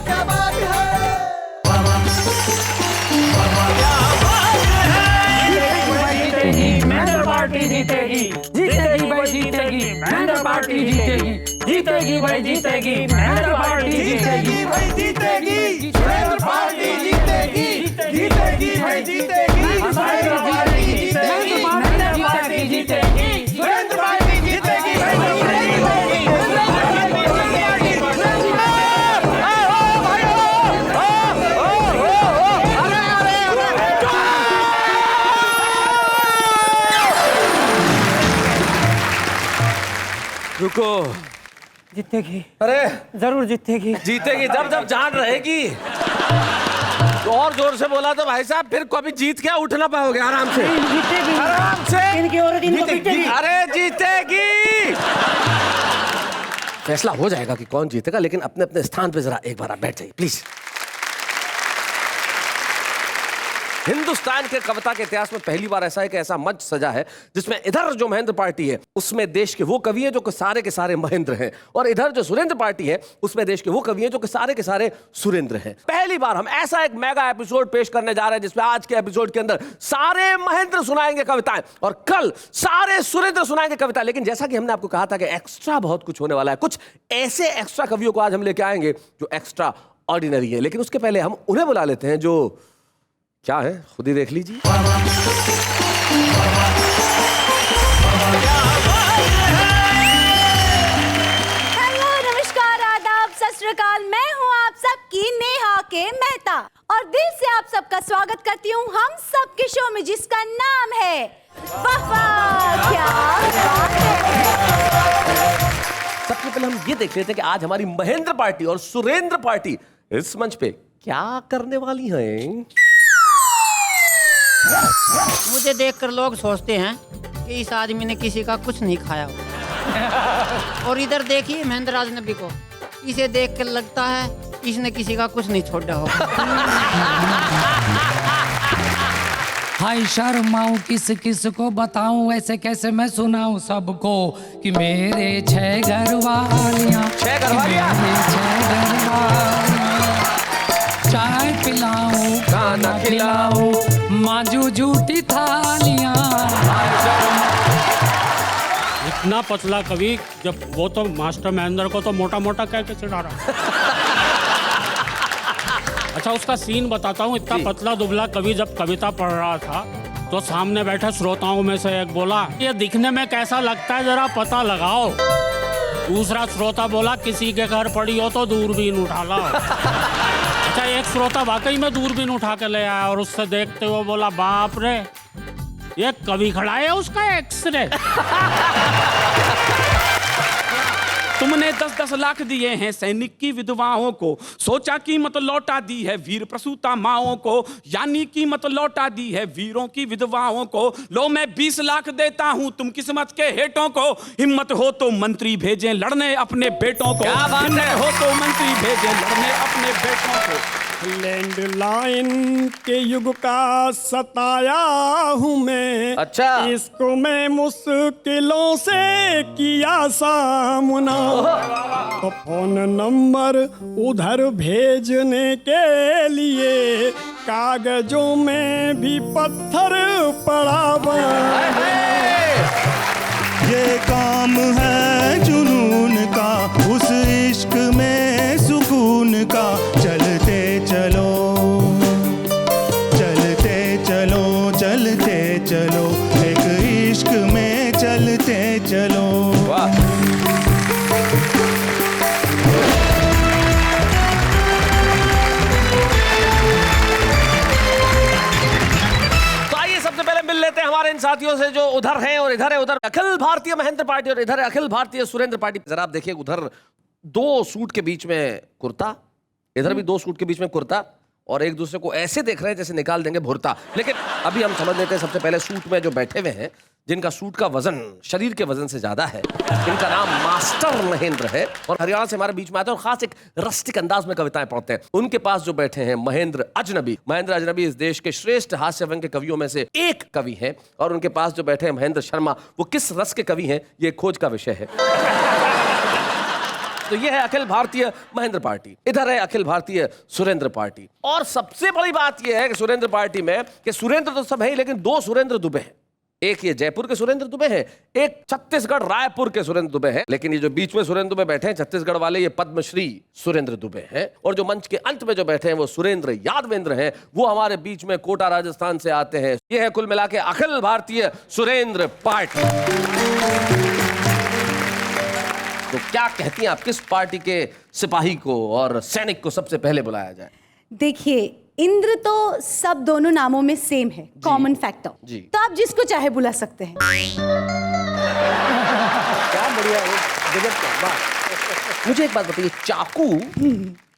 क्या बात है। महेंद्र पार्टी जीतेगी, जीतेगी भाई जीतेगी, महेंद्र पार्टी जीतेगी, जीतेगी भाई जीतेगी, महेंद्र पार्टी जीतेगी, भाई जीतेगी, सुरेंद्र पार्टी जीतेगी, जीतेगी भाई जीतेगी, महेंद्र पार्टी जीतेगी, महेंद्र पार्टी जीतेगी, सुरेंद्र पार्टी जीतेगी भाई जीतेगी। रुको, जीतेगी, अरे जरूर जीतेगी, जीतेगी जब जब जान रहेगी। तो और जोर से बोला तो भाई साहब फिर कभी जीत क्या उठ ना पाओगे। आराम से, जीतेगी, आराम से, इनकी औरत इनको पीटेगी। अरे जीतेगी। फैसला हो जाएगा कि कौन जीतेगा, लेकिन अपने अपने स्थान पे जरा एक बार आप बैठ जाइए प्लीज। हिंदुस्तान के कविता के इतिहास में पहली बार ऐसा है कि ऐसा मंच सजा है जिसमें इधर जो महेंद्र पार्टी है उसमें देश के वो कवि हैं जो कि सारे के सारे महेंद्र हैं, और इधर जो सुरेंद्र पार्टी है उसमें देश के वो कवि हैं जो कि सारे के सारे सुरेंद्र हैं। पहली बार हम ऐसा एक मेगा एपिसोड पेश करने जा रहे हैं जिसमें आज के एपिसोड के अंदर सारे महेंद्र सुनाएंगे कविताएं और कल सारे सुरेंद्र सुनाएंगे कविता। लेकिन जैसा कि हमने आपको कहा था कि एक्स्ट्रा बहुत कुछ होने वाला है, कुछ ऐसे एक्स्ट्रा कवियों को आज हम लेके आएंगे जो एक्स्ट्रा ऑर्डिनरी है। लेकिन उसके पहले हम उन्हें बुला लेते हैं जो क्या है, खुद ही देख लीजिए। हेलो, नमस्कार, आदाब, सत श्री अकाल। मैं हूँ आप सबकी नेहा के मेहता और दिल से आप सबका स्वागत करती हूँ हम सबके शो में जिसका नाम है वाह वाह क्या बात है। सबसे पहले हम ये देख लेते हैं कि आज हमारी महेंद्र पार्टी और सुरेंद्र पार्टी इस मंच पे क्या करने वाली हैं। मुझे देखकर लोग सोचते हैं कि इस आदमी ने किसी का कुछ नहीं खाया हो। और इधर देखिए महेंद्र अजनबी को, इसे देखकर लगता है इसने किसी का कुछ नहीं छोड़ा हो। हाय शर्माऊं किस किस को बताऊं, ऐसे कैसे मैं सुनाऊं सबको कि मेरे 6 घर वालियां, चाय पिलाऊं खाना खिलाऊं मांजू झूठी थालियां। इतना पतला कवि, जब वो तो मास्टर महेंद्र को तो मोटा मोटा कह के चिढ़ा रहा। अच्छा, उसका सीन बताता हूँ। इतना पतला दुबला कवि जब कविता पढ़ रहा था तो सामने बैठे श्रोताओं में से एक बोला, ये दिखने में कैसा लगता है जरा पता लगाओ। दूसरा श्रोता बोला, किसी के घर पड़ी हो तो दूरबीन उठा लाओ। अच्छा, एक श्रोता वाकई में दूरबीन उठा के ले आया और उससे देखते हुए बोला, बाप रे, ये कवि खड़ा है, उसका एक्सरे। तुमने 10-10 लाख दिए हैं सैनिक की विधवाओं को, सोचा कीमत लौटा दी है वीर प्रसूता माओं को, यानी कीमत लौटा दी है वीरों की विधवाओं को। लो मैं 20 लाख देता हूं तुम किस्मत के हेटों को, हिम्मत हो तो मंत्री भेजें लड़ने अपने बेटों को, हिम्मत हो तो मंत्री भेजें लड़ने अपने बेटों को। लैंडलाइन के युग का सताया हूँ मैं, अच्छा, इसको मैं मुश्किलों से किया सामना। तो फोन नंबर उधर भेजने के लिए कागजों में भी पत्थर पड़ा बना। ये काम है जुनून का, उस इश्क में सुकून का। चलते चलो चलते चलो चलते चलो, एक इश्क में चलते चलो। वाह। लेते हैं हमारे इन साथियों से जो उधर हैं और इधर है। उधर अखिल भारतीय महेंद्र पार्टी और इधर है अखिल भारतीय सुरेंद्र पार्टी। जरा आप देखिए, उधर 2 सूट के बीच में कुर्ता, इधर भी 2 सूट के बीच में कुर्ता, और एक दूसरे को ऐसे देख रहे हैं जैसे निकाल देंगे भुरता। लेकिन अभी हम समझ लेते हैं सबसे पहले सूट में जो बैठे हुए हैं, जिनका सूट का वजन शरीर के वजन से ज्यादा है, इनका नाम मास्टर महेंद्र है और हरियाणा से हमारे बीच में आते हैं और खास एक रस्टिक अंदाज में कविताएं पढ़ते हैं। उनके पास जो बैठे हैं महेंद्र अजनबी। महेंद्र अजनबी इस देश के श्रेष्ठ हास्य व्यंग्य के कवियों में से एक कवि हैं, और उनके पास जो बैठे हैं महेंद्र शर्मा, वो किस रस के कवि हैं, ये खोज का विषय है। तो ये है अखिल भारतीय महेंद्र पार्टी, इधर है अखिल भारतीय सुरेंद्र पार्टी। और सबसे बड़ी बात यह है कि सुरेंद्र पार्टी में कि सुरेंद्र तो सब है ही, लेकिन दो सुरेंद्र दुबे हैं। एक ये जयपुर के सुरेंद्र दुबे हैं, एक छत्तीसगढ़ रायपुर के सुरेंद्र दुबे हैं। लेकिन ये जो बीच में सुरेंद्र दुबे बैठे हैं छत्तीसगढ़ वाले, ये पद्मश्री सुरेंद्र दुबे हैं। और जो मंच के अंत में जो बैठे हैं वो सुरेंद्र यादवेंद्र हैं, वो हमारे बीच में कोटा राजस्थान से आते हैं। ये है कुल मिला के अखिल भारतीय सुरेंद्र पार्टी। तो क्या कहती हैं आप, किस पार्टी के सिपाही को और सैनिक को सबसे पहले बुलाया जाए? देखिए, इंद्र तो सब दोनों नामों में सेम है, कॉमन फैक्टर। तो आप जिसको चाहे बुला सकते हैं। क्या बढ़िया है, गजब का बात। मुझे एक बात बताइए, चाकू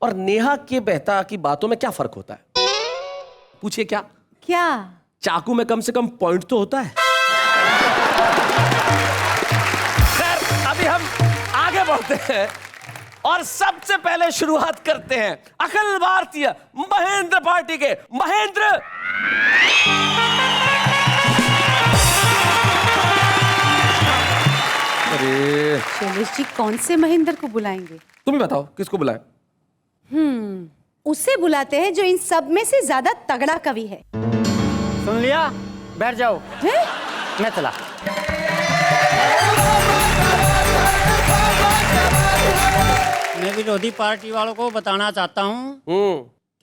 और नेहा के बेहता की बातों में क्या फर्क होता है? पूछिए क्या? क्या? चाकू में कम से कम पॉइंट तो होता है। खैर, अभी हम आगे बढ़ते हैं और सबसे पहले शुरुआत करते हैं अखिल भारतीय महेंद्र पार्टी के महेंद्र। अरे शैलेश जी, कौन से महेंद्र को बुलाएंगे? तुम ही बताओ किसको बुलाएं? उसे बुलाते हैं जो इन सब में से ज्यादा तगड़ा कवि है। सुन लिया, बैठ जाओ। हैं? मैं चला। मैं विरोधी पार्टी वालों को बताना चाहता हूँ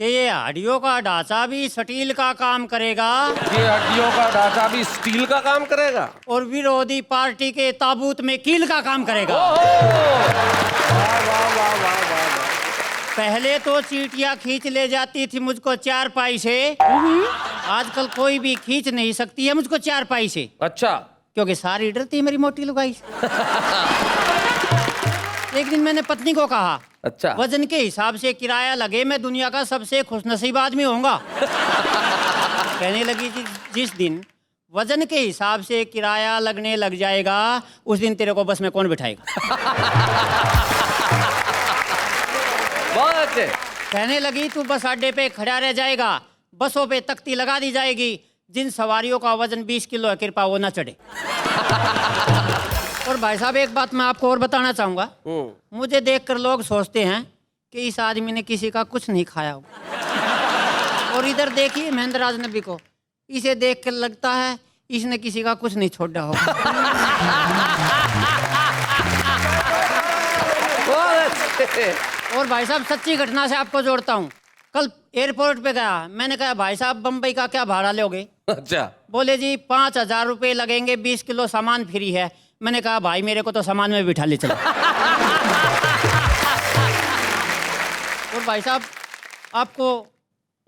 कि ये हड्डियों का ढांचा भी स्टील का काम करेगा। ये हड्डियों का ढांचा भी स्टील का काम करेगा और विरोधी पार्टी के ताबूत में कील का काम करेगा। पहले तो चीटियां खींच ले जाती थी मुझको चारपाई से, आजकल कोई भी खींच नहीं सकती है मुझको चारपाई से। अच्छा, क्योंकि सारी डरती है मेरी मोटी लुगाई से। एक दिन मैंने पत्नी को कहा, अच्छा, वजन के हिसाब से किराया लगे मैं दुनिया का सबसे खुशनसीब आदमी होऊंगा। कहने लगी जिस दिन वजन के हिसाब से किराया लगने लग जाएगा उस दिन तेरे को बस में कौन बिठाएगा। बहुत अच्छे। कहने लगी तू बस अड्डे पे खड़ा रह जाएगा, बसों पे तख्ती लगा दी जाएगी, जिन सवारियों का वजन 20 किलो है कृपा वो ना चढ़े। और भाई साहब, एक बात मैं आपको और बताना चाहूंगा। मुझे देखकर लोग सोचते हैं कि इस आदमी ने किसी का कुछ नहीं खाया होगा। और इधर देखिए महेंद्र राजनबी को, इसे देखकर लगता है इसने किसी का कुछ नहीं छोड़ा होगा। और भाई साहब, सच्ची घटना से आपको जोड़ता हूँ। कल एयरपोर्ट पे गया, मैंने कहा भाई साहब बम्बई का क्या भाड़ा लोगे? अच्छा। बोले जी 5,000 रुपये लगेंगे, 20 किलो सामान फ्री है। मैंने कहा भाई मेरे को तो सामान में बिठा ले चलो। और भाई साहब, आपको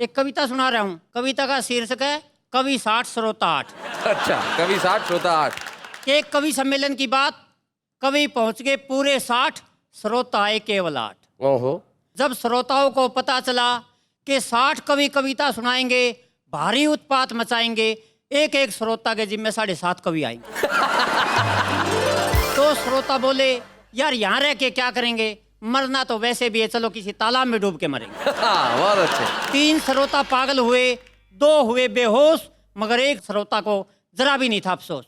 एक कविता सुना रहा हूँ। कविता का शीर्षक है कवि 60 श्रोता 8। अच्छा, कवि 60 श्रोता 8। एक कवि सम्मेलन की बात, कवि पहुंच गए पूरे 60, श्रोता आए केवल 8। ओहो। जब श्रोताओं को पता चला कि 60 कवि कविता सुनाएंगे, भारी उत्पात मचाएंगे, एक एक श्रोता के जिम्मे 7.5 कवि आएंगे। तो श्रोता बोले यार यहाँ रह के क्या करेंगे, मरना तो वैसे भी है, चलो किसी तालाब में डूब के मरेंगे। बहुत अच्छे। 3 श्रोता पागल हुए, 2 हुए बेहोश, मगर एक श्रोता को जरा भी नहीं था अफसोस।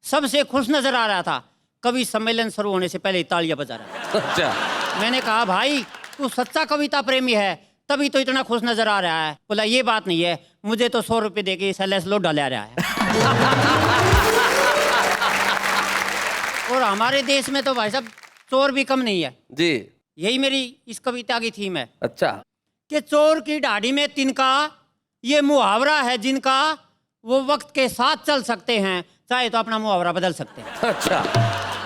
सबसे खुश नजर आ रहा था, कवि सम्मेलन शुरू होने से पहले तालियां बजा रहा था। अच्छा। मैंने कहा भाई तू सच्चा कविता प्रेमी है तभी तो इतना खुश नजर आ रहा है। बोला ये बात नहीं है, मुझे तो 100 रुपये देके सैलेस लो डाला रहा है। और हमारे देश में तो भाई साहब चोर भी कम नहीं है जी। यही मेरी इस कविता की थीम है। अच्छा। कि चोर की दाढ़ी में तिनका, ये मुहावरा है जिनका, वो वक्त के साथ चल सकते हैं, चाहे तो अपना मुहावरा बदल सकते हैं। अच्छा।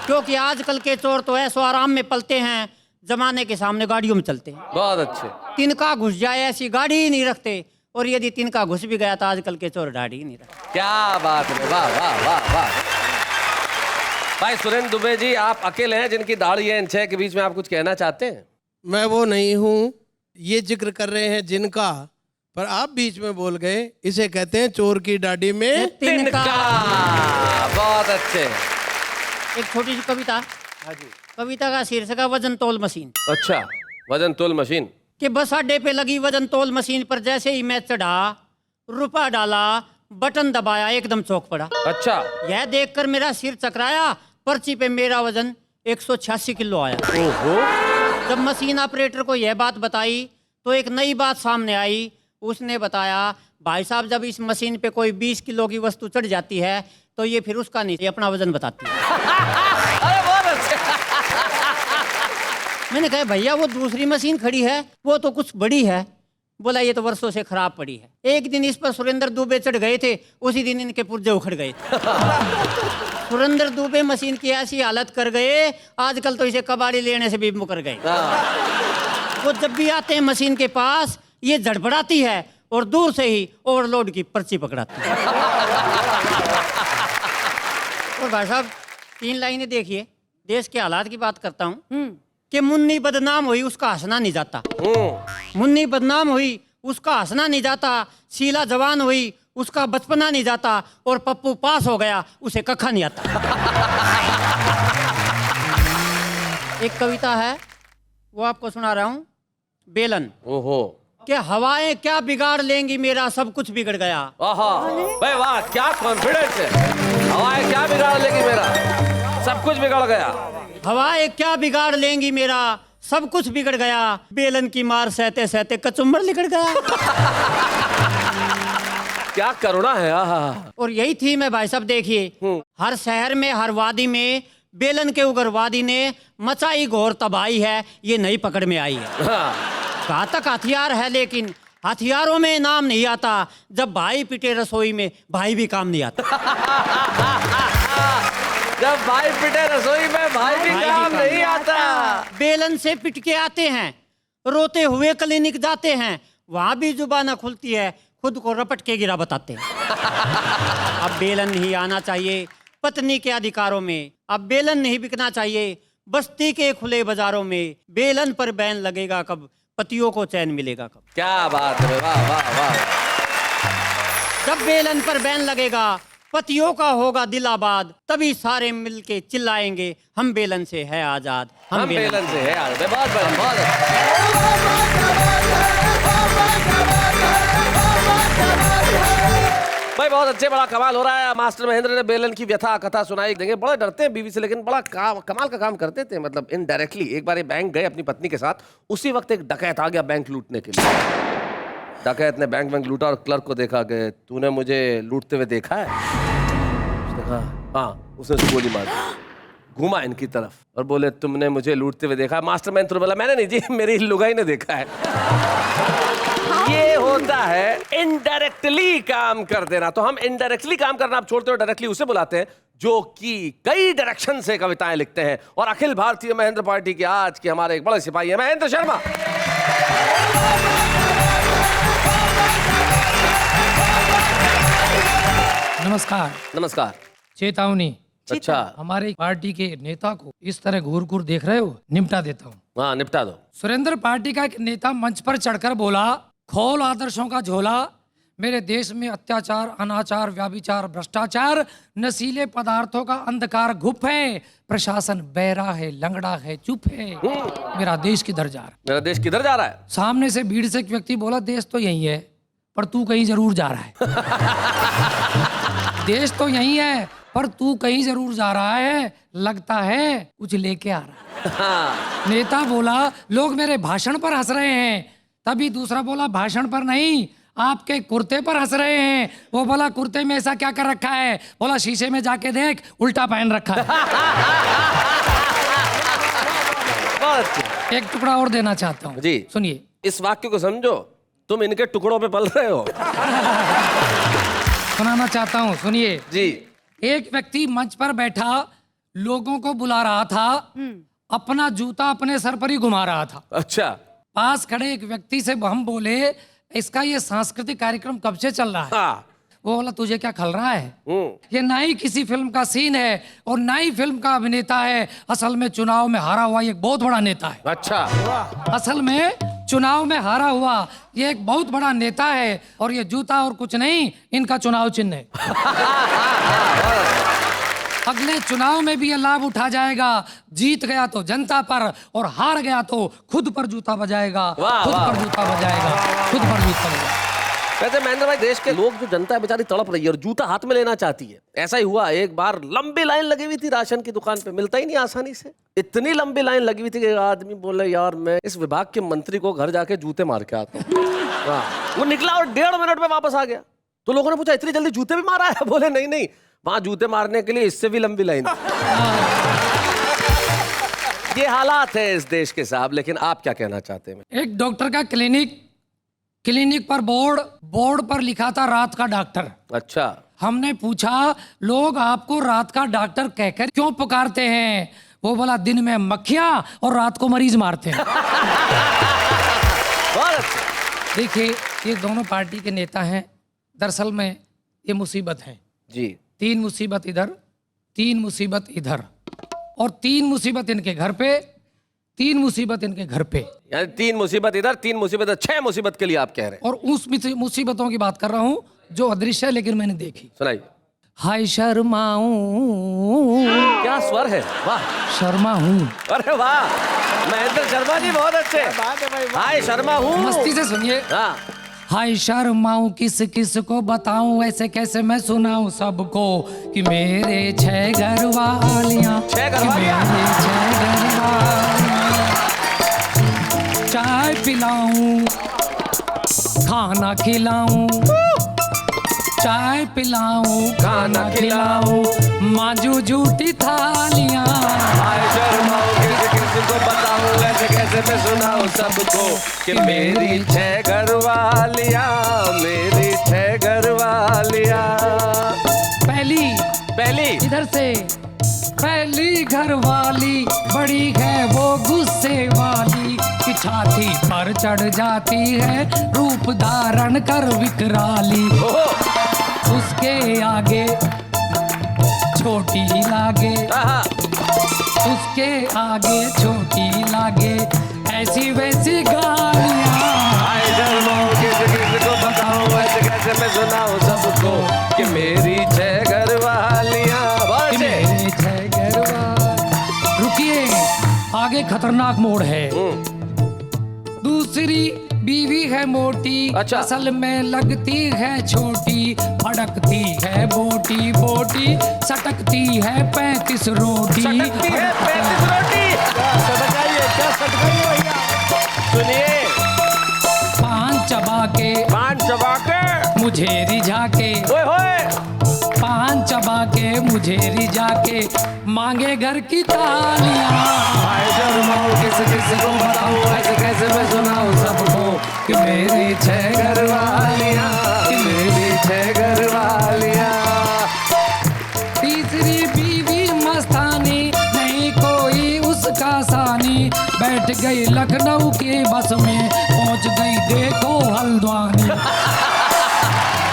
क्योंकि आजकल के चोर तो ऐसो आराम में पलते हैं, जमाने के सामने गाड़ियों में चलते हैं। बहुत अच्छे। तिनका घुस जाए ऐसी गाड़ी ही नहीं रखते, और यदि तिनका घुस भी गया तो आजकल के चोर दाढ़ी ही नहीं रखते। क्या बात है, वाह वाह वाह वाह। भाई सुरेंद्र दुबे जी, आप अकेले हैं जिनकी दाढ़ी है इन 6 के बीच में, आप कुछ कहना चाहते हैं? मैं वो नहीं हूँ, ये जिक्र कर रहे हैं जिनका, पर आप बीच में बोल गए। इसे कहते हैं चोर की दाढ़ी में तिनका। बहुत अच्छे। एक छोटी सी कविता। कविता का शीर्षक है वजन तोल मशीन। अच्छा, वजन तोल मशीन। कि बस अड्डे पे लगी वजन तोल मशीन पर जैसे ही मैं चढ़ा, रुपया डाला, बटन दबाया, एकदम चौंक पड़ा। अच्छा। यह देखकर मेरा सिर चकराया, पर्ची पे मेरा वजन 186 किलो आया। ओहो। जब मशीन ऑपरेटर को यह बात बताई तो एक नई बात सामने आई। उसने बताया भाई साहब जब इस मशीन पे कोई 20 किलो की वस्तु चढ़ जाती है तो ये फिर उसका नहीं, ये अपना वजन बताती है। अरे बहुत अच्छे। मैंने कहा भैया वो दूसरी मशीन खड़ी है वो तो कुछ बड़ी है। बोला ये तो वर्षों से खराब पड़ी है। एक दिन इस पर सुरेंद्र दुबे चढ़ गए थे, उसी दिन इनके पुर्जे उखड़ गए थे। सुरेंद्र दुबे मशीन की ऐसी हालत कर गए, आजकल तो इसे कबाड़ी लेने से भी मुकर गए। वो जब भी आते हैं मशीन के पास ये झड़पड़ाती है और दूर से ही ओवरलोड की पर्ची पकड़ाती है। और भाई साहब 3 लाइनें देखिए, देश के हालात की बात करता हूँ कि मुन्नी बदनाम हुई उसका हंसना नहीं जाता। मुन्नी बदनाम हुई उसका हंसना नहीं जाता, शीला जवान हुई उसका बचपना नहीं जाता, और पप्पू पास हो गया उसे कखा नहीं आता। एक कविता है वो आपको सुना रहा हूँ, बेलन। ओहो, कि हवाएं क्या बिगाड़ लेंगी मेरा सब कुछ बिगड़ गया। आहा, भाई वाह क्या कॉन्फिडेंस है। हवाएं क्या बिगाड़ लेगी मेरा सब कुछ बिगड़ गया। हवाएं क्या बिगाड़ लेंगी मेरा सब कुछ बिगड़ गया, बेलन की मार सहते सहते कचुम्बर लिगड़ गया। क्या करुणा है। आहा। और यही थी मैं भाई साहब देखिए, हर शहर में हर वादी में बेलन के उग्रवादी ने मचाई घोर तबाही है, ये नई पकड़ में आई है। घातक हथियार है लेकिन हथियारों में नाम नहीं आता, जब भाई पिटे रसोई में भाई भी काम नहीं आता। जब भाई पिटे रसोई में भाई भी काम नहीं आता। बेलन से पिट के आते हैं, रोते हुए क्लिनिक जाते हैं, वहां भी जुबान खुलती है, खुद को रपट के गिरा बताते हैं। अब बेलन नहीं आना चाहिए पत्नी के अधिकारों में, अब बेलन नहीं बिकना चाहिए बस्ती के खुले बाजारों में, बेलन पर बैन लगेगा कब, पतियों को चैन मिलेगा कब। क्या बात है, वाह वाह वाह। जब बेलन पर बैन लगेगा पतियों का होगा दिल आबाद, तभी सारे मिलके चिल्लाएंगे हम बेलन से है आजाद, हम बेलन से है आजाद। बहुत बढ़िया, बहुत अच्छा। भाई बहुत अच्छे, बड़ा कमाल हो रहा है। मास्टर महेंद्र ने बेलन की व्यथा कथा सुनाई। देंगे, बड़े डरते हैं बीवी से लेकिन बड़ा कमाल का काम करते थे, मतलब इनडायरेक्टली। एक बार ये बैंक गए अपनी पत्नी के साथ, उसी वक्त एक डकैत आ गया बैंक लूटने के लिए। डकैत ने बैंक लूटा और क्लर्क को देखा कि तूने मुझे लूटते हुए देखा है। उसने कहा हाँ। उसने उसको गोली मार दी, घूमा इनकी तरफ और बोले तुमने मुझे लूटते हुए देखा है। मास्टर महेंद्र बोला मैंने नहीं जी, मेरी लुगाई ने देखा है। ये होता है इनडायरेक्टली काम कर देना। तो हम इनडायरेक्टली काम करना आप छोड़ते हो, डायरेक्टली उसे बुलाते हैं जो कि कई डायरेक्शन से कविताएं लिखते हैं। और अखिल भारतीय महेंद्र पार्टी के आज के हमारे एक बड़े सिपाही है महेंद्र शर्मा। नमस्कार। नमस्कार। चेतावनी, अच्छा, हमारे पार्टी के नेता को इस तरह घूर घूर देख रहे हो, निपटा देता हूँ। हाँ निपटा दो। सुरेंद्र पार्टी का एक नेता मंच पर चढ़कर बोला, खोल आदर्शों का झोला, मेरे देश में अत्याचार, अनाचार, व्याभिचार, भ्रष्टाचार, नशीले पदार्थों का अंधकार गुफ है, प्रशासन बहरा है, लंगड़ा है, चुप है, मेरा देश किधर जा रहा है। मेरा देश किधर जा रहा है। सामने से भीड़ से एक व्यक्ति बोला, देश तो यही है पर तू कहीं जरूर जा रहा है। देश तो यही है पर तू कहीं जरूर जा रहा है, लगता है कुछ लेके आ रहा है। नेता बोला, लोग मेरे भाषण पर हंस रहे हैं। तभी दूसरा बोला, भाषण पर नहीं, आपके कुर्ते पर हंस रहे हैं। वो बोला, कुर्ते में ऐसा क्या कर रखा है। बोला, शीशे में जाके देख, उल्टा पहन रखा है। एक टुकड़ा और देना चाहता हूँ जी, सुनिए। इस वाक्य को समझो, तुम इनके टुकड़ों पे पल रहे हो। सुनाना चाहता हूँ, सुनिए जी। एक व्यक्ति मंच पर बैठा लोगों को बुला रहा था, अपना जूता अपने सर पर ही घुमा रहा था। अच्छा। पास खड़े एक व्यक्ति से हम बोले, इसका ये सांस्कृतिक कार्यक्रम कब से चल रहा है। हाँ। वो बोला, तुझे क्या खल रहा है, ये ना ही किसी फिल्म का सीन है और ना ही फिल्म का अभिनेता है, असल में चुनाव में हारा हुआ एक बहुत बड़ा नेता है। अच्छा। असल में चुनाव में हारा हुआ ये एक बहुत बड़ा नेता है और ये जूता और कुछ नहीं, इनका चुनाव चिन्ह है। अगले चुनाव में भी ये लाभ उठा जाएगा, जीत गया तो जनता पर और हार गया तो खुद पर जूता बजाएगा, खुद पर जूता बजाएगा, खुद पर जूता बजाएगा। वैसे महेंद्र भाई, देश के लोग, जो जनता है बेचारी तड़प रही है और जूता हाथ में लेना चाहती है। ऐसा ही हुआ, एक बार लंबी लाइन लगी हुई थी राशन की दुकान पे, मिलता ही नहीं आसानी से। इतनी लंबी लाइन लगी हुई थी कि एक आदमी बोले, यार मैं इस विभाग के मंत्री को घर जाके जूते मार के आता हूँ। वो निकला और 1.5 मिनट में वापस आ गया। तो लोगों ने पूछा, इतनी जल्दी जूते भी मारा है? बोले नहीं नहीं, वहां जूते मारने के लिए इससे भी लंबी लाइन। ये हालात है इस देश के साहब, लेकिन आप क्या कहना चाहते हैं? एक डॉक्टर का क्लिनिक पर बोर्ड पर लिखा था रात का डॉक्टर। अच्छा। हमने पूछा, लोग आपको रात का डॉक्टर कहकर क्यों पुकारते हैं? वो बोला, दिन में मक्खियां और रात को मरीज मारते हैं। देखिए, ये दोनों पार्टी के नेता हैं। दरअसल में ये मुसीबत है जी। 3 मुसीबत इधर, 3 मुसीबत इधर, और 3 मुसीबत इनके घर पे, 3 मुसीबत इनके घर पे। यानी 3 मुसीबत इधर, 3 मुसीबत, 6 मुसीबत के लिए आप कह रहे हैं। और उस मुसीबतों की बात कर रहा हूँ जो अदृश्य है लेकिन मैंने देखी। सुनाइए। हाय शर्माऊं, क्या स्वर है, वाह। शर्मा हूँ। अरे वाह, महेंद्र शर्मा जी बहुत अच्छे। हाय शर्मा हूँ। मस्ती से सुनिए। हाँ। हाय शर्माऊं, किस किस को बताऊं, ऐसे कैसे मैं सुनाऊं सबको कि मेरे 6 घर वालियां, 6 घर वालियां, 6 घर वालियां। चाय पिलाऊं, खाना खिलाऊं, चाय पिलाऊं, खाना खिलाऊं, मांजू झूठी थालियां। हाय शर्माऊं, किस को बताऊं, ऐसे कैसे मैं सुनाऊं सबको कि मेरी 6 घर वालियां, मेरी 6 घर वालियां। पहली इधर से, पहली घर वाली बड़ी है वो गुस्से वाली, कि छाती पर चढ़ जाती है रूप धारण कर विकराली। उसके आगे छोटी लागे, उसके आगे छोटी लागे, ऐसी वैसी गालियां। हाय शर्माऊं, किस को बताऊं, ऐसे कैसे मैं सुनाऊं सबको कि मेरी 6 घर वालियां, मेरे 6 घर वालियां। रुकिए, आगे खतरनाक मोड़ है। दूसरी बीवी है मोटी, अच्छा। असल में लगती है छोटी, फड़कती है बोटी बोटी, सटकती है 35 रोटी। सटकती है 35 रोटी। क्या सटकाइए भैया। सुनिए। पान चबा के मुझे रिझा के, पान चबा के मुझे रिझा के, मांगे घर की तालियां। हाय शर्माऊं, किस को बताऊं, ऐसे कैसे मैं सुनाऊं सबको कि मेरी 6 घर वालियां, कि मेरी 6 घर वालियां। तीसरी बीवी मस्तानी, नहीं कोई उसका सानी, बैठ गई लखनऊ के बस में, पहुंच गई देखो हल्द्वानी।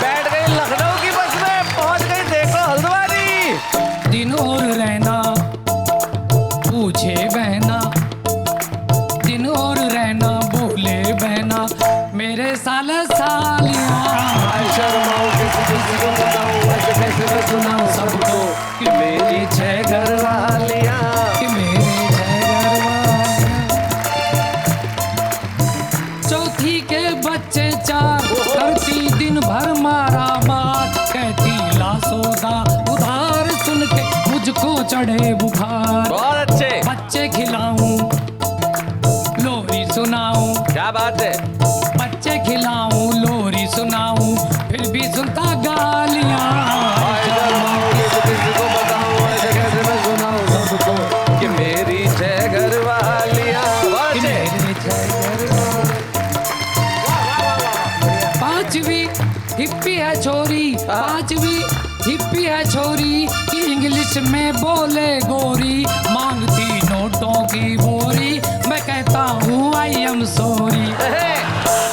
बैठ गई लखनऊ की बस में, पहुंच गई देखो हल्द्वानी। दिन और रहना पूछे बहना, दिन और रहना बोले बहना, मेरे साले सालियां। हाय शर्माऊं, किस को बताऊं, ऐसे कैसे मैं सुनाऊं सबको कि मेरी 6 घर वालियां, कि मेरे 6 घर वालियां। चौथी के बच्चे 4, करती दिन भर मारा मार, कहती ला सौदा उधार, सुन के मुझको चढ़े बुखार। बहुत अच्छे। बच्चे खिलाऊं, लोरी सुनाऊं, क्या बात है। बच्चे खिलाऊं, लोरी सुनाऊं, फिर भी सुनता गालियां। हाय शर्माऊं, किस को बताऊं, ऐसे कैसे मैं सुनाऊं सबको कि मेरी 6 घर वालियां, कि मेरे 6 घर वालियां। 5वीं हिप्पी है छोरी, 5वीं हिप्पी है छोरी, कि इंग्लिश में बोले गोरी, मांगती नोटों की बोरी, मैं कहता हूँ आई एम सॉरी।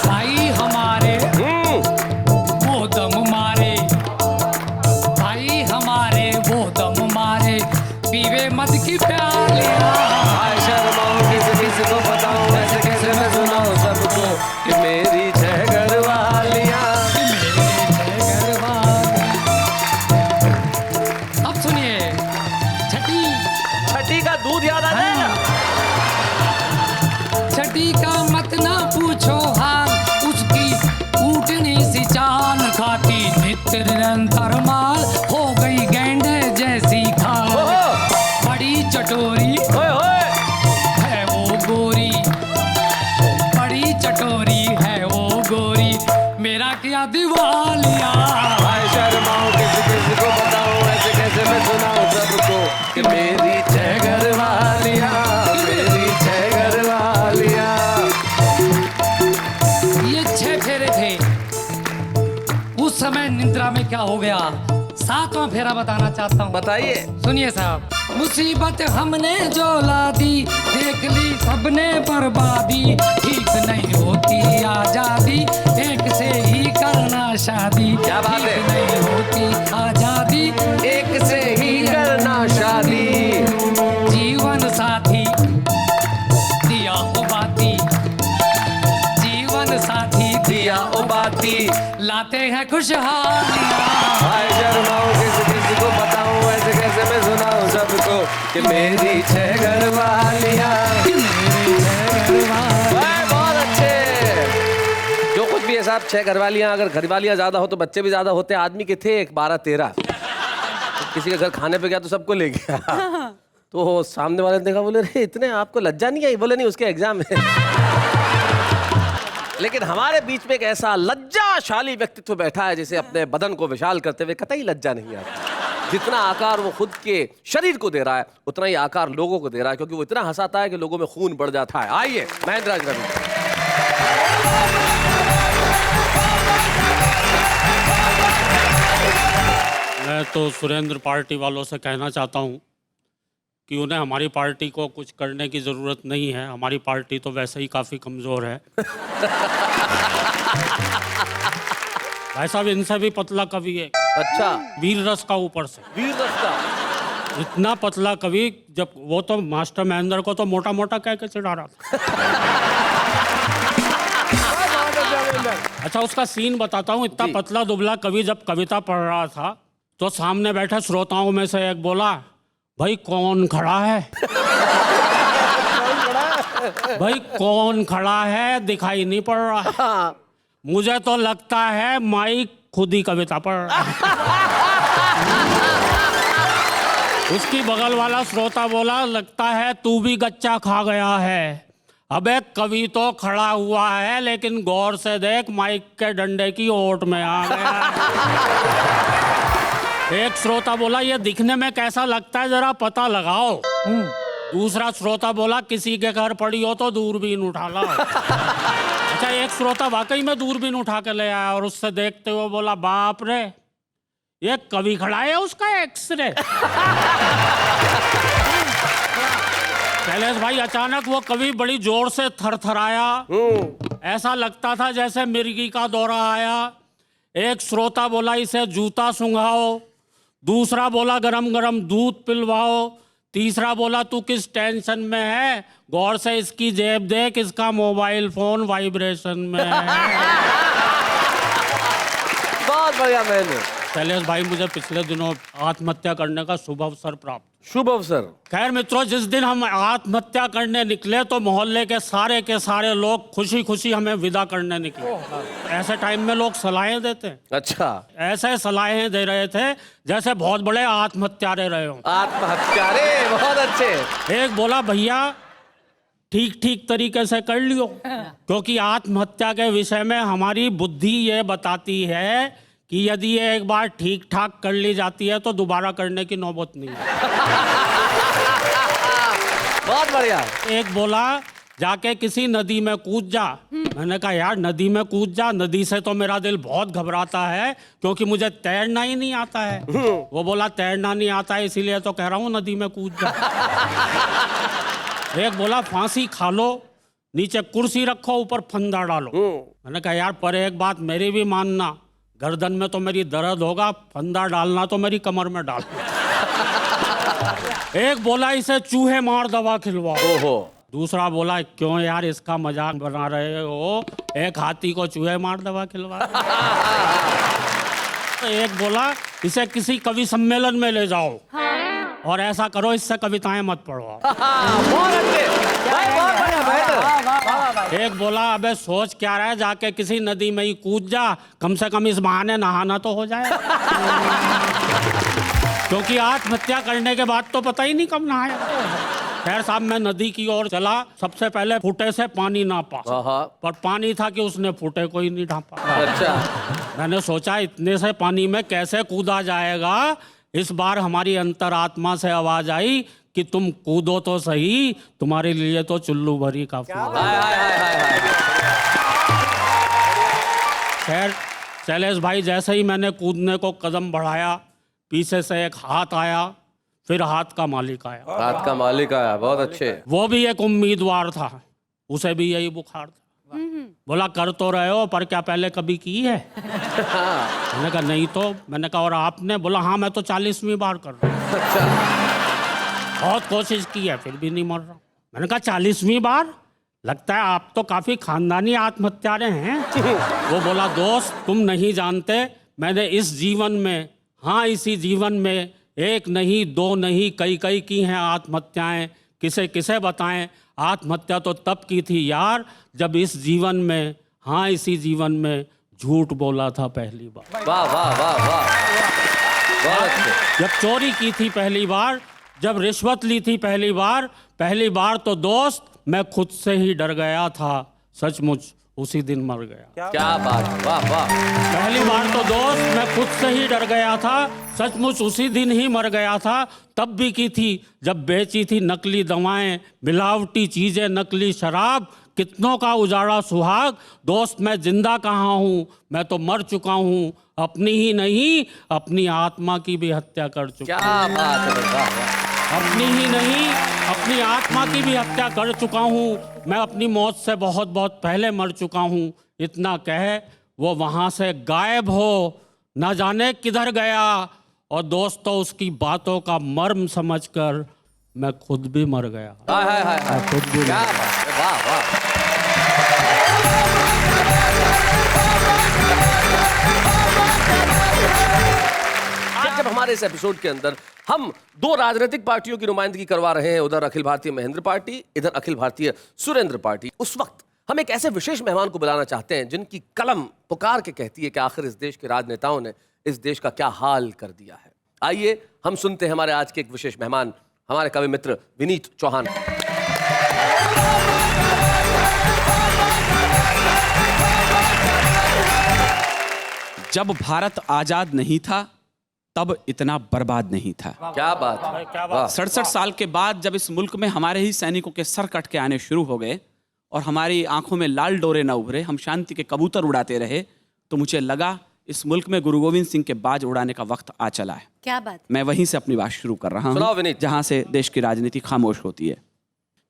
भाई हमारे वो दम मारे, भाई हमारे वो दम मारे, पीवे मद की प्यालियां। हाय शर्माऊं, किस को बताऊं, ऐसे कैसे मैं सुनाऊं सबको कि मेरी 6 घर वालियां, कि मेरे 6 घर वालियां। अब सुनिए, छठी का दूध याद आ जाएगा। छठी का मत ना पूछ समय निद्रा में क्या हो गया, सातवां फेरा बताना चाहता हूँ। बताइए। सुनिए साहब, मुसीबत हमने जो ला दी, देख ली सबने बर्बादी, ठीक नहीं होती आजादी, एक से ही करना शादी। क्या बात है? ठीक नहीं होती आजादी, एक से ही करना शादी। जीवन साथी दिया ओ बाती, जीवन साथी दिया ओ बाती, लाते हैं खुशहालियाँ। हाय शर्माऊं किसी को बताऊं, ऐसे कैसे मैं सुनाऊं सबको कि मेरी 6 घरवालियाँ। बहुत अच्छे। जो कुछ भी है साहब, 6 घरवालियाँ। अगर घरवालियाँ ज्यादा हो तो बच्चे भी ज्यादा होते। आदमी के थे 12-13, किसी के घर खाने पे गया तो सबको ले गया। तो सामने वाले ने देखा, बोले रे इतने आपको लज्जा नहीं आई? बोले नहीं, उसके एग्जाम है। लेकिन हमारे बीच में एक ऐसा लज्जाशाली व्यक्तित्व बैठा है जिसे अपने बदन को विशाल करते हुए कतई लज्जा नहीं आती। जितना आकार वो खुद के शरीर को दे रहा है, उतना ही आकार लोगों को दे रहा है, क्योंकि वो इतना हंसाता है कि लोगों में खून बढ़ जाता है। आइए महेंद्र राज रवि। मैं तो सुरेंद्र पार्टी वालों से कहना चाहता हूं कि उन्हें हमारी पार्टी को कुछ करने की ज़रूरत नहीं है। हमारी पार्टी तो वैसे ही काफ़ी कमज़ोर है। भाई साहब, इनसे भी पतला कवि है। अच्छा, वीर रस का ऊपर से। वीर रस का? इतना पतला कवि, जब वो तो मास्टर महेंद्र को तो मोटा मोटा कह के चिढ़ा रहा था। अच्छा, उसका सीन बताता हूँ। इतना पतला दुबला कवि जब कविता पढ़ रहा था तो सामने बैठे श्रोताओं में से एक बोला, भाई कौन खड़ा है? भाई कौन खड़ा है, दिखाई नहीं पड़ रहा। मुझे तो लगता है माइक खुद ही कविता पढ़ रहा है। उसकी बगल वाला श्रोता बोला, लगता है तू भी गच्चा खा गया है। अबे कवि तो खड़ा हुआ है, लेकिन गौर से देख माइक के डंडे की ओट में आ गया। एक श्रोता बोला, ये दिखने में कैसा लगता है, जरा पता लगाओ। दूसरा श्रोता बोला, किसी के घर पड़ी हो तो दूरबीन उठा ला। अच्छा, एक श्रोता वाकई में दूरबीन उठा के ले आया और उससे देखते हुए बोला, बाप रे, ये कवि खड़ा है, उसका एक्सरे। शैलेश भाई, अचानक वो कवि बड़ी जोर से थरथराया। ऐसा लगता था जैसे मिर्गी का दौरा आया। एक श्रोता बोला, इसे जूता सुंघाओ। दूसरा बोला, गरम गरम दूध पिलवाओ। तीसरा बोला, तू किस टेंशन में है, गौर से इसकी जेब देख, इसका मोबाइल फोन वाइब्रेशन में है। बहुत बढ़िया महेंद्र। शैलेश भाई, मुझे पिछले दिनों आत्महत्या करने का शुभ अवसर प्राप्त। शुभ अवसर? खैर मित्रों, जिस दिन हम आत्महत्या करने निकले तो मोहल्ले के सारे लोग खुशी खुशी हमें विदा करने निकले। ऐसे टाइम में लोग सलाहें देते हैं। अच्छा, ऐसे सलाहें दे रहे थे जैसे बहुत बड़े आत्महत्यारे रहे हों। आत्महत्यारे, बहुत अच्छे। एक बोला, भैया ठीक तरीके से कर लियो, क्योंकि आत्महत्या के विषय में हमारी बुद्धि ये बताती है कि यदि ये एक बार ठीक ठाक कर ली जाती है तो दोबारा करने की नौबत नहीं है। बहुत बढ़िया। एक बोला, जाके किसी नदी में कूद जा। मैंने कहा, यार नदी में कूद जा, नदी से तो मेरा दिल बहुत घबराता है क्योंकि मुझे तैरना ही नहीं आता है। वो बोला, तैरना नहीं आता है इसीलिए तो कह रहा हूँ नदी में कूद जा। एक बोला, फांसी खा लो, नीचे कुर्सी रखो, ऊपर फंदा डालो। मैंने कहा, यार पर एक बात मेरी भी मानना, गर्दन में तो मेरी दर्द होगा, फंदा डालना तो मेरी कमर में डाल। एक बोला, इसे चूहे मार दवा खिलवाओ। ओहो। दूसरा बोला, क्यों यार इसका मजाक बना रहे हो, एक हाथी को चूहे मार दवा खिलवा। तो एक बोला, इसे किसी कवि सम्मेलन में ले जाओ और ऐसा करो इससे कविताएं मत पढ़ो। बहुत अच्छे, बहुत बढ़िया। एक बोला, अबे सोच क्या रहा है, जाके किसी नदी में ही कूद जा, कम से कम इस बहाने नहाना तो हो जाए। क्योंकि आत्महत्या करने के बाद तो पता ही नहीं कब नहाया। खैर साहब, मैं नदी की ओर चला। सबसे पहले फुटे से पानी नापा, पर पानी था कि उसने फुटे को ही नहीं ढांपा। अच्छा। मैंने सोचा, इतने से पानी में कैसे कूदा जाएगा। इस बार हमारी अंतरात्मा से आवाज आई कि तुम कूदो तो सही, तुम्हारे लिए तो चुल्लू भरी काफी। खैर शैलेश भाई, जैसे ही मैंने कूदने को कदम बढ़ाया, पीछे से एक हाथ आया, फिर हाथ का मालिक आया। हाथ का मालिक आया, बहुत अच्छे। वो भी एक उम्मीदवार था, उसे भी यही बुखार था। बोला कर तो रहे हो, पर क्या पहले कभी की है? मैंने कहा नहीं तो। मैंने कहा और आपने? बोला हाँ मैं तो 40वीं बार कर रहा हूँ। बहुत कोशिश की है फिर भी नहीं मर रहा। मैंने कहा 40वीं बार? लगता है आप तो काफी खानदानी आत्महत्यारे हैं। वो बोला दोस्त तुम नहीं जानते, मैंने इस जीवन में, हाँ इसी जीवन में, एक नहीं दो नहीं कई कई की हैं आत्महत्याएं। किसे किसे बताएं? आत्महत्या तो तब की थी यार जब इस जीवन में, हाँ इसी जीवन में झूठ बोला था पहली बार। वाह वाह वाह वाह, बहुत अच्छे। जब चोरी की थी पहली बार, जब रिश्वत ली थी पहली बार तो दोस्त मैं खुद से ही डर गया था, सचमुच उसी दिन मर गया। क्या बात, वाह वाह। पहली बार तो दोस्त मैं खुद से ही डर गया था, सचमुच उसी दिन ही मर गया था। तब भी की थी जब बेची थी नकली दवाएं, मिलावटी चीजें, नकली शराब, कितनों का उजाड़ा सुहाग। दोस्त मैं जिंदा कहाँ हूँ, मैं तो मर चुका हूँ, अपनी ही नहीं अपनी आत्मा की भी हत्या कर चुका। क्या बात है, वाह वाह। अपनी ही नहीं अपनी आत्मा की भी हत्या कर चुका हूँ, मैं अपनी मौत से बहुत बहुत पहले मर चुका हूँ। इतना कहे वो वहाँ से गायब हो, न जाने किधर गया। और दोस्तों उसकी बातों का मर्म समझकर मैं खुद भी मर गया। हाय हाय हाय, खुद भी क्या बात है, वाह वाह। आज जब हमारे इस एपिसोड के अंदर हम दो राजनीतिक पार्टियों की नुमाइंदगी करवा रहे हैं, उधर अखिल भारतीय महेंद्र पार्टी, इधर अखिल भारतीय सुरेंद्र पार्टी, उस वक्त हम एक ऐसे विशेष मेहमान को बुलाना चाहते हैं जिनकी कलम पुकार के कहती है कि आखिर इस देश के राजनेताओं ने इस देश का क्या हाल कर दिया है। आइए हम सुनते हैं हमारे आज के एक विशेष मेहमान, हमारे कवि मित्र विनीत चौहान। जब भारत आजाद नहीं था तब इतना बर्बाद नहीं था। क्या बात है, क्या बात। 67 साल के बाद जब इस मुल्क में हमारे ही सैनिकों के सर कट के आने शुरू हो गए और हमारी आंखों में लाल डोरे न उभरे, हम शांति के कबूतर उड़ाते रहे, तो मुझे लगा इस मुल्क में गुरु गोविंद सिंह के बाज उड़ाने का वक्त आ चला है। क्या बात। मैं वहीं से अपनी बात शुरू कर रहा हूँ जहां से देश की राजनीति खामोश होती है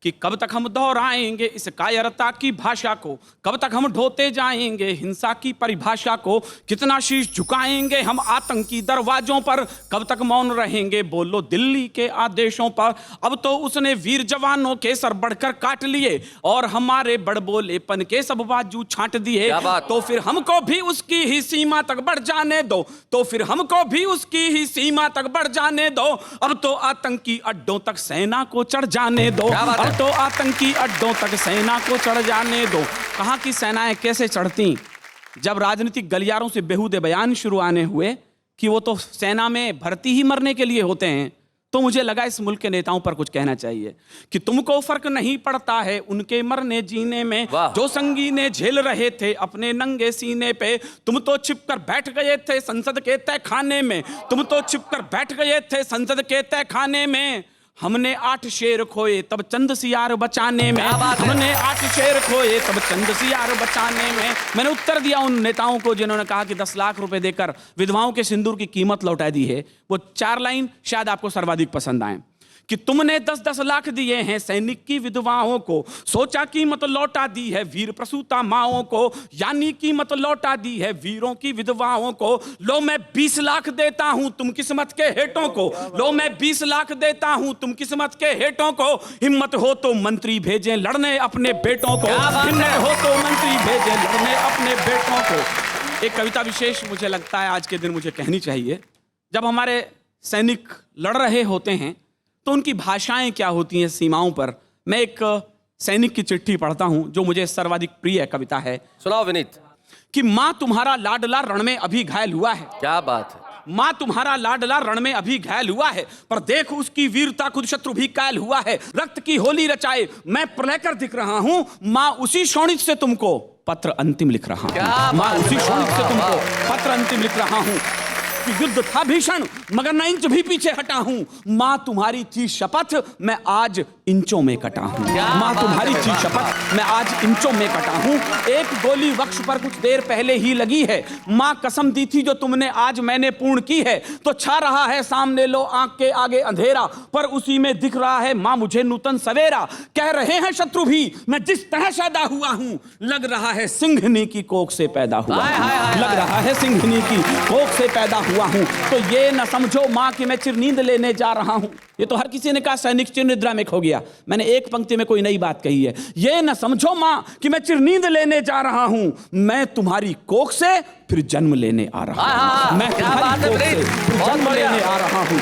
कि कब तक हम दोहराएंगे इस कायरता की भाषा को, कब तक हम ढोते जाएंगे हिंसा की परिभाषा को, कितना शीश झुकाएंगे हम आतंकी दरवाजों पर, कब तक मौन रहेंगे बोलो दिल्ली के आदेशों पर। अब तो उसने वीर जवानों के सर बढ़कर काट लिए और हमारे बड़बोलेपन के सब बाजू छांट दिए। तो फिर हमको भी उसकी ही सीमा तक बढ़ जाने दो, तो फिर हमको भी उसकी ही सीमा तक बढ़ जाने दो। अब तो आतंकी अड्डों तक सेना को चढ़ जाने दो, तो आतंकी अड्डों तक सेना को चढ़ जाने दो। कहाँ की सेनाएं कैसे चढ़ती? जब राजनीतिक गलियारों से बेहुदे बयान शुरू आने हुए कि वो तो सेना में भर्ती ही मरने के लिए होते हैं, तो मुझे लगा इस मुल्क के नेताओं पर कुछ कहना चाहिए कि तुमको फर्क नहीं पड़ता है उनके मरने जीने में, जो संगीने झेल रहे थे अपने नंगे सीने पे। तुम तो छिपकर बैठ गए थे संसद के तय खाने में, तुम तो छिपकर बैठ गए थे संसद के तय खाने में। हमने 8 शेर खोए तब चंद सियार बचाने में, हमने 8 शेर खोए तब चंद सियार बचाने में। मैंने उत्तर दिया उन नेताओं को जिन्होंने कहा कि 10 लाख रुपए देकर विधवाओं के सिंदूर की कीमत लौटा दी है। वो 4 लाइन शायद आपको सर्वाधिक पसंद आए कि तुमने 10-10 लाख दिए हैं सैनिक की विधवाओं को, सोचा कीमत लौटा दी है वीर प्रसूता माओं को, यानी कीमत लौटा दी है वीरों की विधवाओं को। लो मैं 20 लाख देता हूं तुम किस्मत के हेटों को, लो मैं 20 लाख देता हूं तुम किस्मत के हेटों को। हिम्मत हो तो मंत्री भेजें लड़ने अपने बेटों को, हिम्मत हो तो मंत्री भेजें लड़ने अपने बेटों को। एक कविता विशेष मुझे लगता है आज के दिन मुझे कहनी चाहिए। जब हमारे सैनिक लड़ रहे होते हैं तो उनकी भाषाएं क्या होती हैं सीमाओं पर। मैं एक सैनिक की चिट्ठी पढ़ता हूं जो मुझे सर्वाधिक प्रिय कविता है। सुनाओ विनीत। कि मां तुम्हारा लाडला रण में अभी घायल हुआ है, क्या बात है। मां तुम्हारा लाडला रण में अभी घायल हुआ है, पर देख उसकी वीरता खुद शत्रु भी कायल हुआ है। रक्त की होली रचाए मैं प्रलयकर दिख रहा हूं, मां उसी शोणित से तुमको पत्र अंतिम लिख रहा हूं, मां उसी शोणित से तुमको पत्र अंतिम लिख रहा हूं। कि युद्ध था भीषण मगर न इंच भी पीछे हटा हूं। माँ तुम्हारी थी शपथ मैं आज इंचों में कटा हूं। माँ तुम्हारी थी शपथ मैं आज इंचों में कटा हूं। एक गोली वक्ष पर कुछ देर पहले ही लगी है। माँ कसम दी थी जो तुमने आज मैंने पूर्ण की है। तो छा रहा है सामने लो आंख के आगे अंधेरा, पर उसी में दिख रहा है माँ मुझे नूतन सवेरा। कह रहे हैं शत्रु भी मैं जिस तरह पैदा हुआ हूं, लग रहा है सिंघनी की कोख से पैदा हुआ हूं। लग रहा है सिंघनी की कोख से पैदा हुआ हूं। तो ये न समझो माँ कि मैं चिरनींद लेने जा रहा हूं। ये तो हर किसी ने कहा सैनिक चिरनिद्रा में खो गया। मैंने एक पंक्ति में कोई नई बात कही है। ये न समझो माँ कि मैं चिरनींद लेने जा रहा हूं। मैं तुम्हारी कोख से फिर जन्म लेने आ रहा हूं। मैं तुम्हारी कोख से फिर जन्म लेने आ रहा हूं।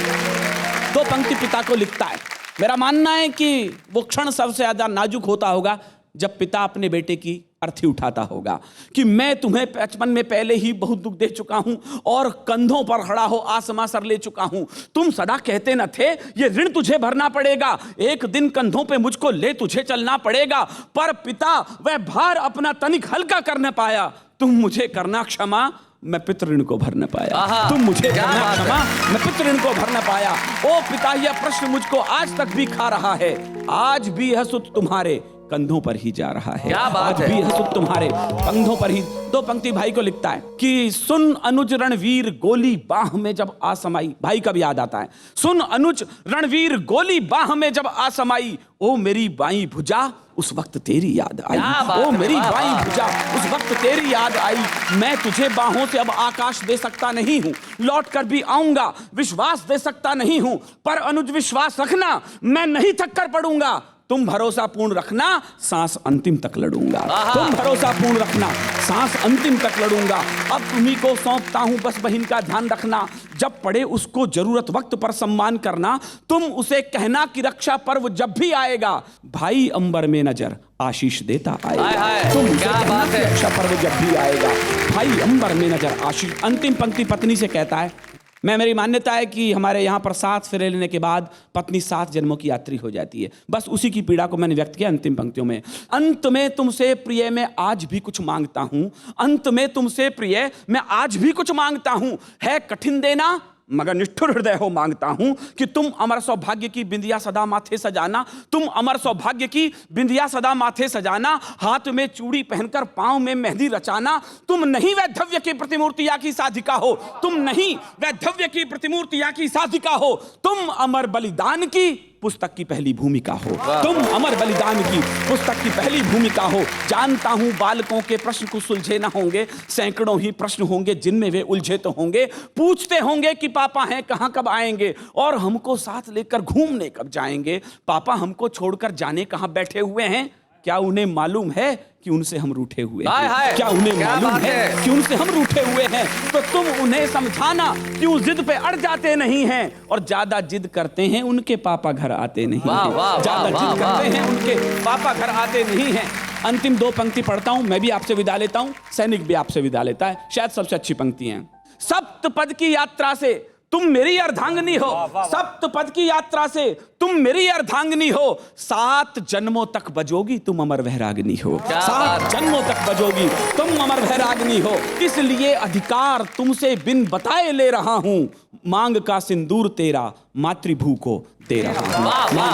दो पंक्ति पिता को लिखता है। मेरा मानना है कि वो क्षण सबसे ज्यादा नाजुक होता होगा जब पिता अपने बेटे की अर्थी उठाता होगा कि मैं तुम्हें बचपन में पहले ही बहुत दुख दे चुका हूं और कंधों पर खड़ा हो आसमां सर ले चुका हूं। तुम सदा कहते न थे ये ऋण तुझे भरना पड़ेगा, एक दिन कंधों पे मुझको ले तुझे चलना पड़ेगा। पर पिता वह भार अपना तनिक हल्का कर न पाया। तुम मुझे करना क्षमा मैं पितृ ऋण को भर न पाया। तुम मुझे करना क्षमा मैं पितृ ऋण को भर न पाया। ओ पिता यह प्रश्न मुझको आज तक भी खा रहा है। आज भी यह सुत तुम्हारे कंधों पर ही जा रहा है। आज भी यह सुत तुम्हारे कंधों पर ही। दो पंक्ति भाई को लिखता है कि सुन अनुज रणवीर गोली बाह में जब आसमाई। भाई का भी याद आता है। सुन अनुज रणवीर गोली बाह में जब आसमाई। ओ मेरी बाई भुजा उस वक्त तेरी याद आई। ओ मेरी बाई भुजा उस वक्त तेरी याद आई। मैं तुझे बाहों से अब आकाश दे सकता नहीं हूं, लौट कर भी आऊंगा विश्वास दे सकता नहीं हूं। पर अनुज विश्वास रखना मैं नहीं थक कर पड़ूंगा। तुम भरोसा पूर्ण रखना सांस अंतिम तक लड़ूंगा। तुम भरोसा पूर्ण रखना सांस अंतिम तक लड़ूंगा। अब तुम्ही को सौंपता हूं बस बहन का ध्यान रखना। जब पड़े उसको जरूरत वक्त पर सम्मान करना। तुम उसे कहना कि रक्षा पर्व जब भी आएगा भाई अंबर में नजर आशीष देता आएगा। तुम उसे कहना कि रक्षा पर्व जब भी आएगा भाई अंबर में नजर आशीष। अंतिम पंक्ति पत्नी से कहता है। मेरी मान्यता है कि हमारे यहाँ पर 7 फेरे लेने के बाद पत्नी 7 जन्मों की यात्री हो जाती है। बस उसी की पीड़ा को मैंने व्यक्त किया अंतिम पंक्तियों में। अंत में तुमसे प्रिय मैं आज भी कुछ मांगता हूं। अंत में तुमसे प्रिय मैं आज भी कुछ मांगता हूं। है कठिन देना मगर निष्ठुर हृदय हो मांगता हूं कि तुम अमर सौभाग्य की बिंदिया सदा माथे सजाना। तुम अमर सौभाग्य की बिंदिया सदा माथे सजाना। हाथ में चूड़ी पहनकर पांव में मेहंदी रचाना। तुम नहीं वैधव्य की प्रतिमूर्ति या की साधिका हो। तुम नहीं वैधव्य की प्रतिमूर्ति या की साधिका हो। तुम अमर बलिदान की पुस्तक की पहली भूमिका हो। तुम अमर बलिदान की पुस्तक की पहली भूमिका हो। जानता हूं बालकों के प्रश्न को सुलझे ना होंगे। सैकड़ों ही प्रश्न होंगे जिनमें वे उलझे तो होंगे। पूछते होंगे कि पापा हैं कहां कब आएंगे और हमको साथ लेकर घूमने कब जाएंगे। पापा हमको छोड़कर जाने कहां बैठे हुए हैं। क्या उन्हें मालूम है कि उनसे हम रूठे हुए हैं? क्या उन्हें मालूम है कि उनसे हम रूठे हुए हैं? तो तुम उन्हें समझाना क्यों जिद पे अड़ जाते नहीं हैं। और ज्यादा जिद करते हैं उनके पापा घर आते नहीं हैं। ज्यादा जिद करते हैं उनके पापा घर आते नहीं हैं। अंतिम 2 पंक्ति पढ़ता हूं। मैं भी आपसे विदा लेता हूं, सैनिक भी आपसे विदा लेता है। शायद सबसे अच्छी पंक्ति है। सप्तपद की यात्रा से तुम मेरी अर्धांगिनी हो। सप्तपद की यात्रा से तुम मेरी अर्धांगिनी हो। 7 जन्मों तक बजोगी तुम अमर वैरागिनी हो। 7 जन्मों तक बजोगी तुम अमर वैरागिनी हो। इसलिए अधिकार तुमसे बिन बताए ले रहा हूं। मांग का सिंदूर तेरा मातृभू को दे रहा हूं।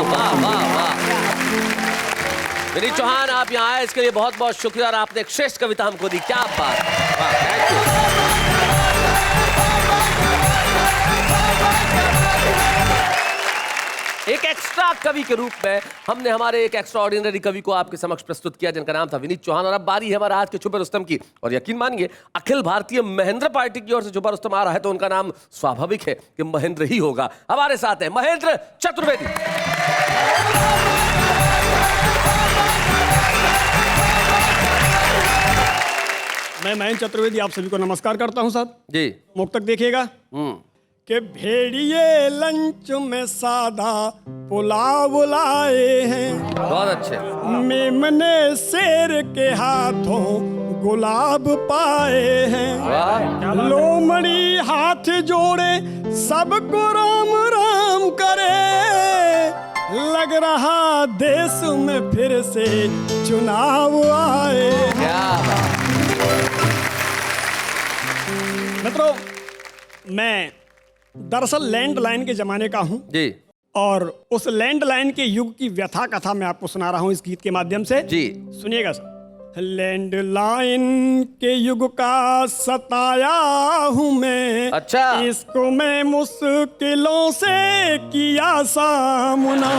विनीत चौहान आप यहाँ आए इसके लिए बहुत बहुत शुक्रिया और आपने एक श्रेष्ठ कविता हमको दी। क्या बात। Thank you. एक एक्स्ट्रा कवि के रूप में हमने हमारे एक एक्स्ट्रा ऑर्डिनरी कवि को आपके समक्ष प्रस्तुत किया जिनका नाम था विनीत चौहान। और अब बारी है हमारा आज के छुपे रुस्तम की। और यकीन मानिए अखिल भारतीय महेंद्र पार्टी की ओर से छुपा रुस्तम आ रहा है तो उनका नाम स्वाभाविक है कि महेंद्र ही होगा। हमारे साथ है महेंद्र चतुर्वेदी। मैं महेंद्र चतुर्वेदी आप सभी को नमस्कार करता हूं साहब जी। मुक्तक देखिएगा कि भेड़िए लंच में सादा पुलाव लाए हैं। बहुत अच्छे। मेमने शेर के हाथों गुलाब पाए हैं। लोमड़ी हाथ जोड़े सबको राम राम करे। लग रहा देश में फिर से चुनाव आए। क्या बात। मित्रों मैं दरअसल लैंडलाइन के जमाने का हूँ जी और उस लैंडलाइन के युग की व्यथा कथा मैं आपको सुना रहा हूँ इस गीत के माध्यम से। जी सुनिएगा सर। लैंडलाइन के युग का सताया हूँ मैं, अच्छा। इसको मैं मुश्किलों से किया सामना।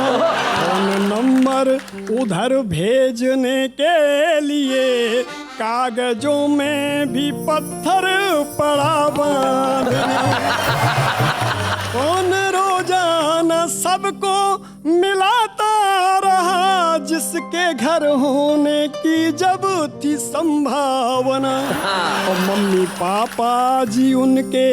फोन नंबर उधर भेजने के लिए कागजों में भी पत्थर पड़ा बांधना। कौन रोजाना सबको मिलाता रहा, जिसके घर होने की जब थी संभावना। और मम्मी पापा जी उनके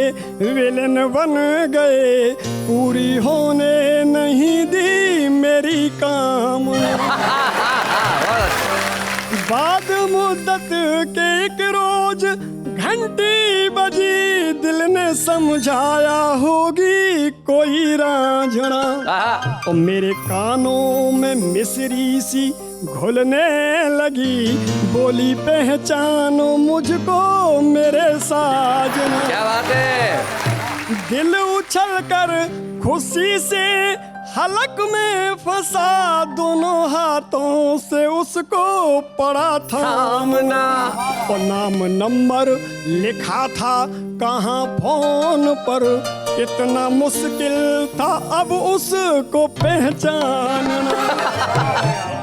विलेन बन गए, पूरी होने नहीं दी मेरी कामना। बाद मुद्दत के एक रोज घंटी बजी, दिल ने समझाया होगी कोई रांझना। और मेरे कानों में मिश्री सी घुलने लगी, बोली पहचानो मुझको मेरे साजना। क्या बात है। दिल उछल कर खुशी से हलक में फंसा, दोनों हाथों से उसको पड़ा थामना। और नाम नंबर लिखा था कहाँ फोन पर, इतना मुश्किल था अब उसको पहचानना।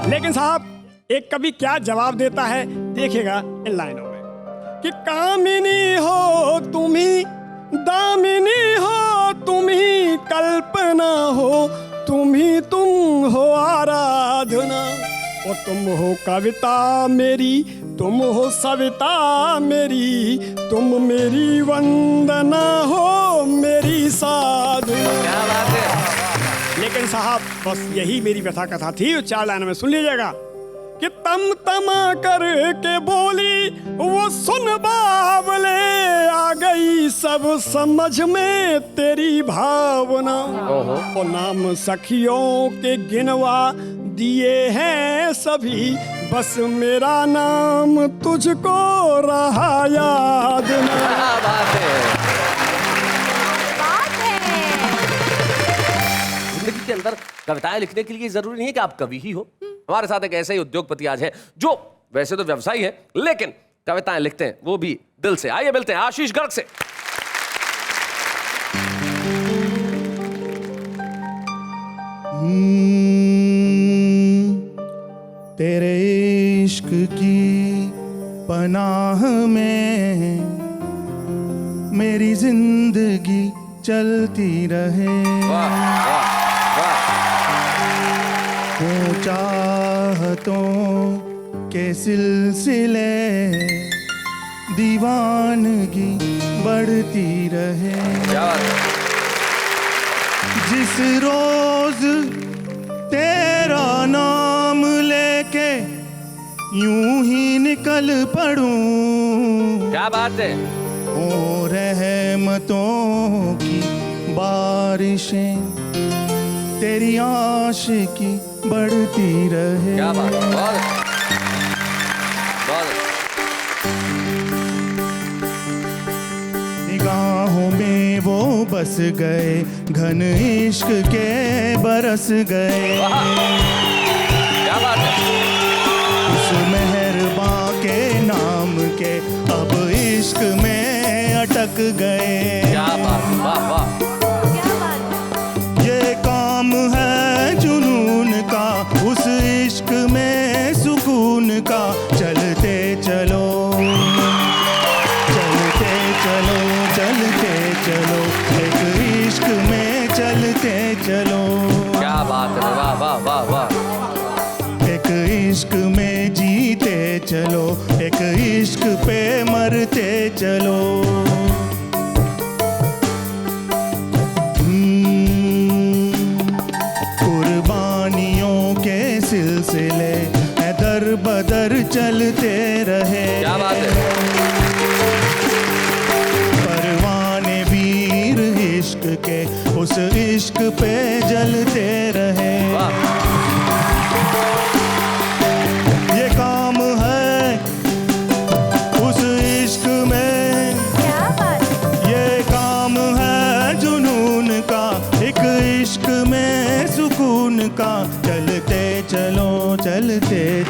लेकिन साहब एक कवि क्या जवाब देता है देखिएगा इन लाइनों में कि कामिनी हो तुम्ही, दामिनी हो तुम्ही, कल्पना हो तुम्ही, तुम हो आराधना। और तुम हो कविता मेरी, तुम हो सविता मेरी, तुम मेरी वंदना हो मेरी साधना। क्या बात है। लेकिन साहब बस यही मेरी व्यथा कथा थी। 4 लाइनों में सुन लीजिएगा कि तम तमा करके बोली वो सुन बावले, आ गई सब समझ में तेरी भावना। और नाम सखियों के गिनवा दिए हैं सभी, बस मेरा नाम तुझको रहा याद ना। जिंदगी के अंदर कविताएं लिखने के लिए जरूरी नहीं है कि आप कवि ही हो। हमारे साथ एक ऐसे ही उद्योगपति आज है जो वैसे तो व्यवसायी है लेकिन कविताएं लिखते हैं वो भी दिल से। आइए मिलते हैं आशीष गर्ग से। तेरे इश्क की पनाह में मेरी जिंदगी चलती रहे। चाहतों के सिलसिले दीवानगी बढ़ती रहे। जिस रोज तेरा नाम लेके यूं ही निकल पड़ूं। क्या बात है। ओ रहमतों की बारिशें तेरी आशिकी बढ़ती रहे। क्या बात है। बहुत निगाहों में वो बस गए, घन इश्क के बरस गए। क्या बात है। उस मेहरबां के नाम के अब इश्क में अटक गए। क्या बात। वाह वाह। ये काम है जुनून का, उस इश्क में सुकून का। चलते चलो चलते चलो चलते चलो, एक इश्क में चलते चलो। क्या बात है। वाह वाह वाह वाह। एक इश्क में जीते चलो, एक इश्क पे मरते चलो। कुर्बानियों के सिलसिले दर बदर चलते रहे। क्या बात है। परवाने वीर इश्क के उस इश्क पे जलते रहे। ये काम है उस इश्क में, ये काम है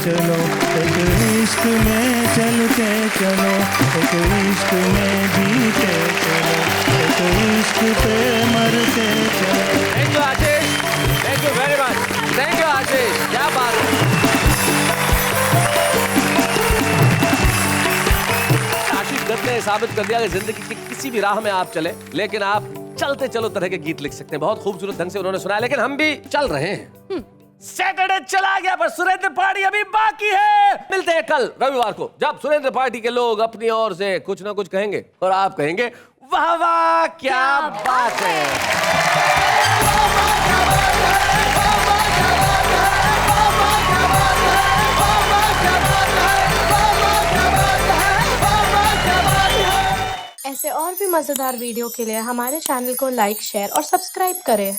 चलो, एक इश्क में चलते चलो, एक इश्क में जीते चलो, एक इश्क पे मरते चलो। Thank you Ashish, thank you very much, thank you Ashish, क्या बात है। आशीष दत्त ने साबित कर दिया कि जिंदगी की किसी भी राह में आप चले, लेकिन आप चलते चलो तरह के गीत लिख सकते हैं। बहुत खूबसूरत ढंग से उन्होंने सुनाया, लेकिन हम भी चल रहे हैं। सैटरडे चला गया पर सुरेंद्र पार्टी अभी बाकी है। मिलते हैं कल रविवार को, जब सुरेंद्र पार्टी के लोग अपनी ओर से कुछ ना कुछ कहेंगे और आप कहेंगे वाह वाह क्या बात है। ऐसे और भी मजेदार वीडियो के लिए हमारे चैनल को लाइक, शेयर और सब्सक्राइब करें।